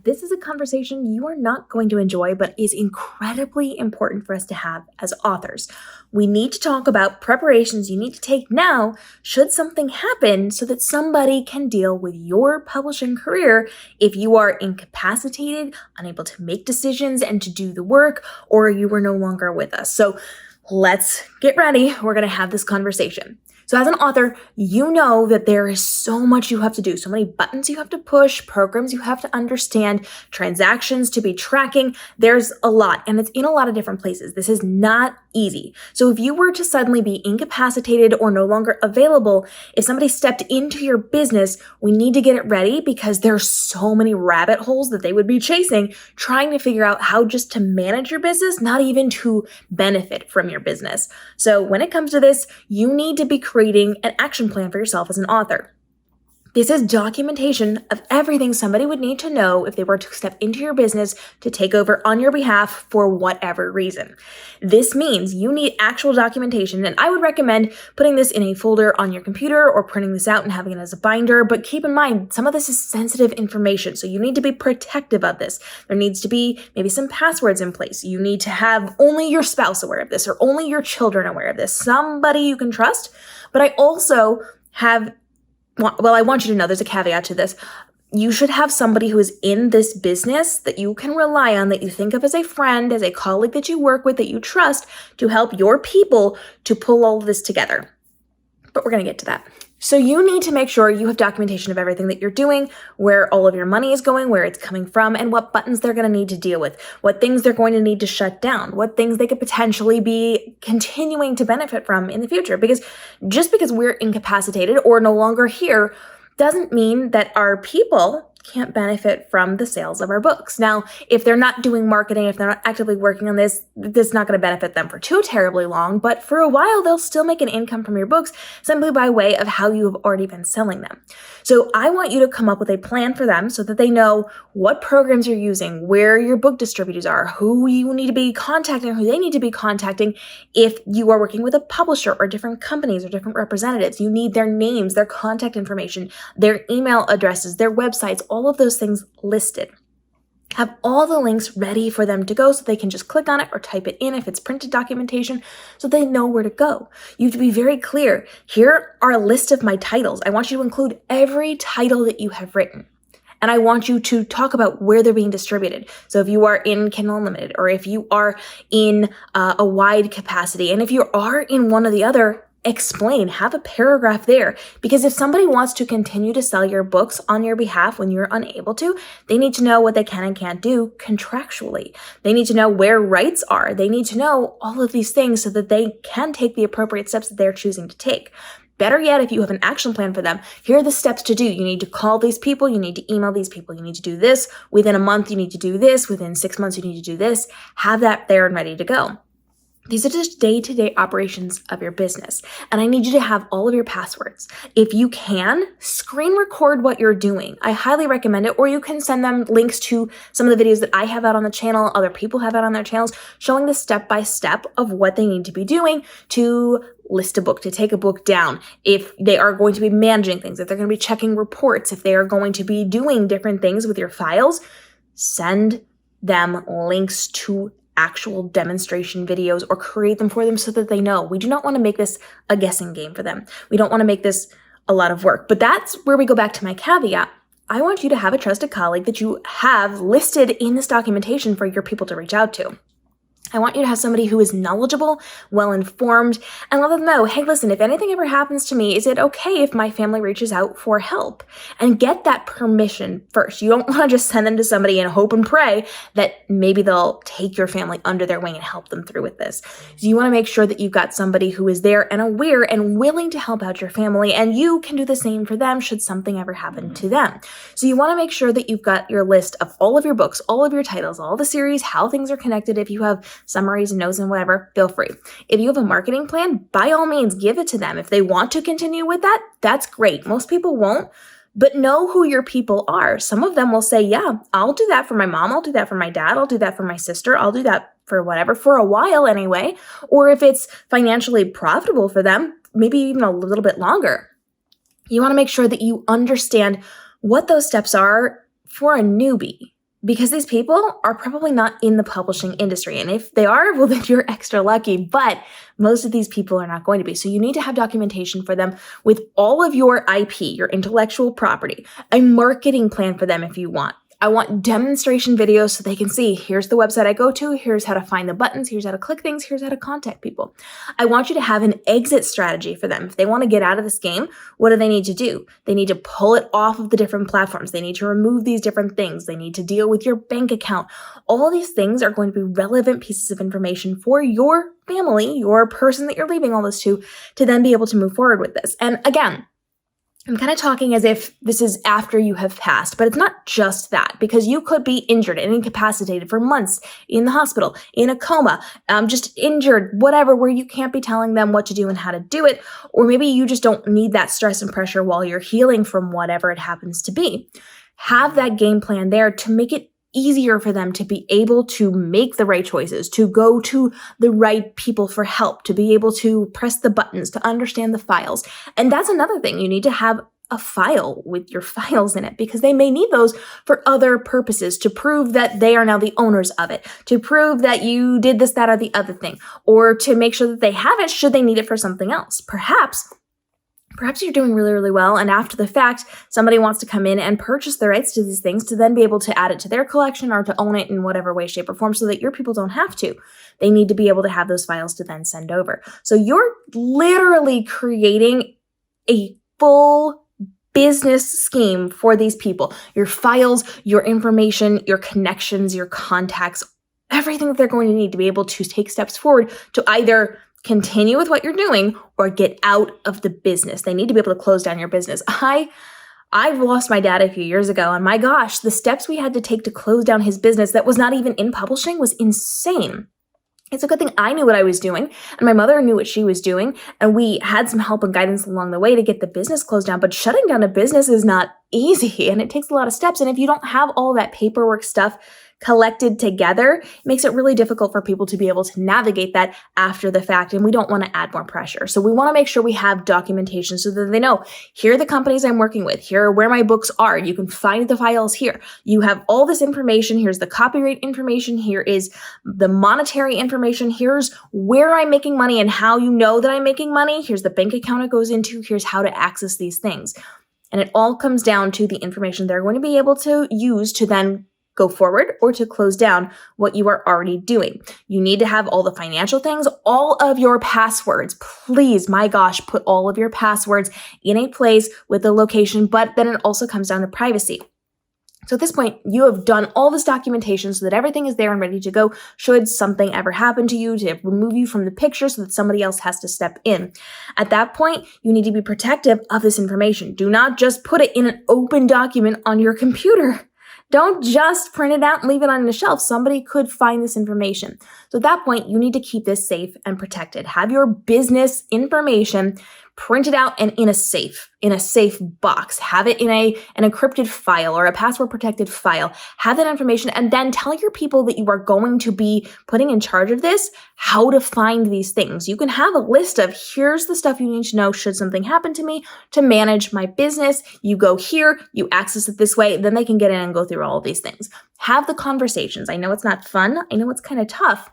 this is a conversation you are not going to enjoy, but is incredibly important for us to have as authors. We need to talk about preparations you need to take now should something happen so that somebody can deal with your publishing career if you are incapacitated, unable to make decisions and to do the work, or you were no longer with us. So let's get ready. We're going to have this conversation. So as an author, you know that there is so much you have to do, so many buttons you have to push, programs you have to understand, transactions to be tracking. There's a lot, and it's in a lot of different places. This is not easy. So if you were to suddenly be incapacitated or no longer available, if somebody stepped into your business, we need to get it ready because there's so many rabbit holes that they would be chasing, trying to figure out how just to manage your business, not even to benefit from your business. So when it comes to this, you need to be creating an action plan for yourself as an author. This is documentation of everything somebody would need to know if they were to step into your business to take over on your behalf for whatever reason. This means you need actual documentation, and I would recommend putting this in a folder on your computer or printing this out and having it as a binder. But keep in mind, some of this is sensitive information, so you need to be protective of this. There needs to be maybe some passwords in place. You need to have only your spouse aware of this or only your children aware of this, somebody you can trust. But I also I want you to know there's a caveat to this. You should have somebody who is in this business that you can rely on, that you think of as a friend, as a colleague that you work with, that you trust to help your people to pull all of this together. But we're going to get to that. So you need to make sure you have documentation of everything that you're doing, where all of your money is going, where it's coming from, and what buttons they're going to need to deal with, what things they're going to need to shut down, what things they could potentially be continuing to benefit from in the future. Because just because we're incapacitated or no longer here doesn't mean that our people can't benefit from the sales of our books. Now, if they're not doing marketing, if they're not actively working on this is not going to benefit them for too terribly long, but for a while, they'll still make an income from your books simply by way of how you have already been selling them. So I want you to come up with a plan for them so that they know what programs you're using, where your book distributors are, who you need to be contacting, who they need to be contacting. If you are working with a publisher or different companies or different representatives, you need their names, their contact information, their email addresses, their websites, all of those things listed. Have all the links ready for them to go so they can just click on it or type it in if it's printed documentation so they know where to go. You have to be very clear. Here are a list of my titles. I want you to include every title that you have written. And I want you to talk about where they're being distributed. So if you are in Kindle Unlimited, or if you are in a wide capacity, and if you are in one or the other, explain, have a paragraph there. Because if somebody wants to continue to sell your books on your behalf when you're unable to, they need to know what they can and can't do contractually. They need to know where rights are. They need to know all of these things so that they can take the appropriate steps that they're choosing to take. Better yet, if you have an action plan for them, here are the steps to do. You need to call these people. You need to email these people. You need to do this. Within a month, you need to do this. Within 6 months, you need to do this. Have that there and ready to go. These are just day-to-day operations of your business. And I need you to have all of your passwords. If you can, screen record what you're doing. I highly recommend it. Or you can send them links to some of the videos that I have out on the channel, other people have out on their channels, showing the step-by-step of what they need to be doing to list a book, to take a book down. If they are going to be managing things, if they're going to be checking reports, if they are going to be doing different things with your files, send them links to actual demonstration videos or create them for them so that they know. We do not want to make this a guessing game for them. We don't want to make this a lot of work. But that's where we go back to my caveat. I want you to have a trusted colleague that you have listed in this documentation for your people to reach out to. I want you to have somebody who is knowledgeable, well-informed, and let them know, hey, listen, if anything ever happens to me, is it okay if my family reaches out for help? And get that permission first. You don't want to just send them to somebody and hope and pray that maybe they'll take your family under their wing and help them through with this. So you want to make sure that you've got somebody who is there and aware and willing to help out your family, and you can do the same for them should something ever happen to them. So you want to make sure that you've got your list of all of your books, all of your titles, all the series, how things are connected. If you have summaries, notes, and whatever, feel free. If you have a marketing plan, by all means, give it to them. If they want to continue with that, that's great. Most people won't, but know who your people are. Some of them will say, yeah, I'll do that for my mom. I'll do that for my dad. I'll do that for my sister. I'll do that for whatever, for a while anyway. Or if it's financially profitable for them, maybe even a little bit longer. You want to make sure that you understand what those steps are for a newbie. because these people are probably not in the publishing industry. And if they are, well, then you're extra lucky. But most of these people are not going to be. So you need to have documentation for them with all of your IP, your intellectual property, a marketing plan for them if you want. I want demonstration videos so they can see, here's the website I go to, here's how to find the buttons, here's how to click things, here's how to contact people. I want you to have an exit strategy for them. If they want to get out of this game, what do they need to do? They need to pull it off of the different platforms. They need to remove these different things. They need to deal with your bank account. All these things are going to be relevant pieces of information for your family, your person that you're leaving all this to then be able to move forward with this. And again, I'm kind of talking as if this is after you have passed, but it's not just that, because you could be injured and incapacitated for months in the hospital, in a coma, just injured, whatever, where you can't be telling them what to do and how to do it. Or maybe you just don't need that stress and pressure while you're healing from whatever it happens to be. Have that game plan there to make it easier for them to be able to make the right choices, to go to the right people for help, to be able to press the buttons, to understand the files. And that's another thing. You need to have a file with your files in it, because they may need those for other purposes, to prove that they are now the owners of it, to prove that you did this, that, or the other thing, or to make sure that they have it should they need it for something else. Perhaps you're doing really, really well, and after the fact, somebody wants to come in and purchase the rights to these things to then be able to add it to their collection or to own it in whatever way, shape, or form, so that your people don't have to. They need to be able to have those files to then send over. So you're literally creating a full business scheme for these people. Your files, your information, your connections, your contacts, everything that they're going to need to be able to take steps forward to either continue with what you're doing or get out of the business. They need to be able to close down your business. I've lost my dad a few years ago, and my gosh, the steps we had to take to close down his business that was not even in publishing was insane. It's a good thing I knew what I was doing, and my mother knew what she was doing, and we had some help and guidance along the way to get the business closed down. But shutting down a business is not easy, and it takes a lot of steps. And if you don't have all that paperwork stuff collected together, it makes it really difficult for people to be able to navigate that after the fact, and we don't want to add more pressure. So we want to make sure we have documentation so that they know, here are the companies I'm working with, here are where my books are, you can find the files here, you have all this information, here's the copyright information, here is the monetary information, here's where I'm making money and how you know that I'm making money, here's the bank account it goes into, here's how to access these things. And it all comes down to the information they're going to be able to use to then go forward or to close down what you are already doing. You need to have all the financial things, all of your passwords. Please, my gosh, put all of your passwords in a place with the location, but then it also comes down to privacy. So at this point, you have done all this documentation so that everything is there and ready to go should something ever happen to you, to remove you from the picture so that somebody else has to step in. At that point, you need to be protective of this information. Do not just put it in an open document on your computer. Don't just print it out and leave it on the shelf. Somebody could find this information. So at that point, you need to keep this safe and protected. Have your business information printed out and in a safe box. Have it in an encrypted file or a password protected file. Have that information and then tell your people that you are going to be putting in charge of this how to find these things. You can have a list of, here's the stuff you need to know should something happen to me to manage my business. You go here, you access it this way, then they can get in and go through all of these things. Have the conversations. I know it's not fun. I know it's kind of tough.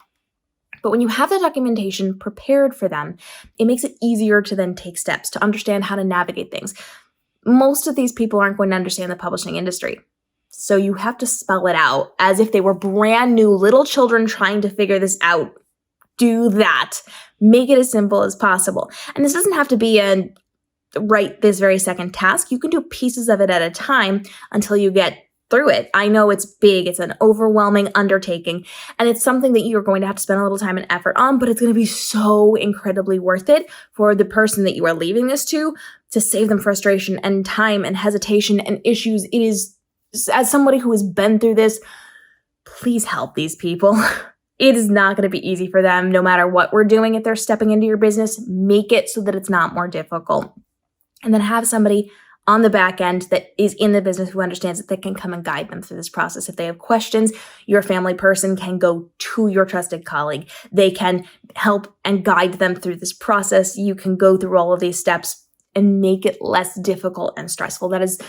But when you have the documentation prepared for them, it makes it easier to then take steps to understand how to navigate things. Most of these people aren't going to understand the publishing industry. So you have to spell it out as if they were brand new little children trying to figure this out. Do that. Make it as simple as possible. And this doesn't have to be a right this very second task. You can do pieces of it at a time until you get through it. I know it's big. It's an overwhelming undertaking, and it's something that you're going to have to spend a little time and effort on, but it's going to be so incredibly worth it for the person that you are leaving this to save them frustration and time and hesitation and issues. It is, as somebody who has been through this, please help these people. It is not going to be easy for them, no matter what we're doing. If they're stepping into your business, make it so that it's not more difficult. And then have somebody on the back end that is in the business who understands it, that can come and guide them through this process. If they have questions, your family person can go to your trusted colleague. They can help and guide them through this process. You can go through all of these steps and make it less difficult and stressful. That is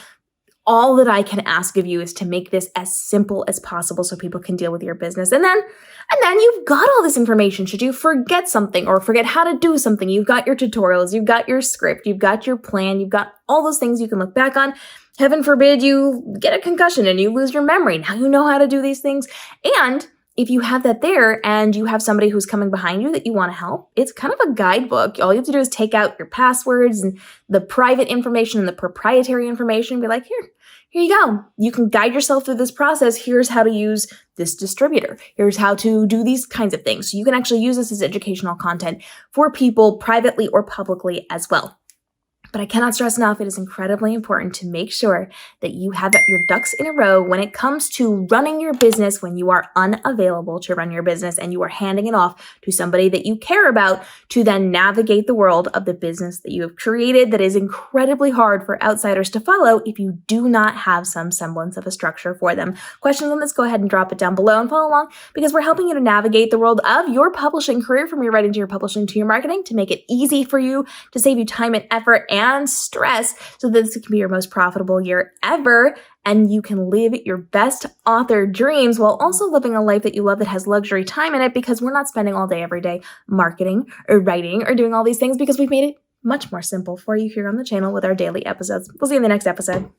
all that I can ask of you is to make this as simple as possible so people can deal with your business. And then you've got all this information. Should you forget something or forget how to do something, you've got your tutorials, you've got your script, you've got your plan, you've got all those things you can look back on. Heaven forbid you get a concussion and you lose your memory. Now you know how to do these things. And if you have that there and you have somebody who's coming behind you that you want to help, it's kind of a guidebook. All you have to do is take out your passwords and the private information and the proprietary information and be like, here you go. You can guide yourself through this process. Here's how to use this distributor. Here's how to do these kinds of things. So you can actually use this as educational content for people privately or publicly as well. But I cannot stress enough, it is incredibly important to make sure that you have your ducks in a row when it comes to running your business when you are unavailable to run your business and you are handing it off to somebody that you care about to then navigate the world of the business that you have created that is incredibly hard for outsiders to follow if you do not have some semblance of a structure for them. Questions on this, go ahead and drop it down below and follow along because we're helping you to navigate the world of your publishing career from your writing to your publishing to your marketing to make it easy for you, to save you time and effort and stress so that this can be your most profitable year ever and you can live your best author dreams while also living a life that you love that has luxury time in it because we're not spending all day every day marketing or writing or doing all these things because we've made it much more simple for you here on the channel with our daily episodes. We'll see you in the next episode.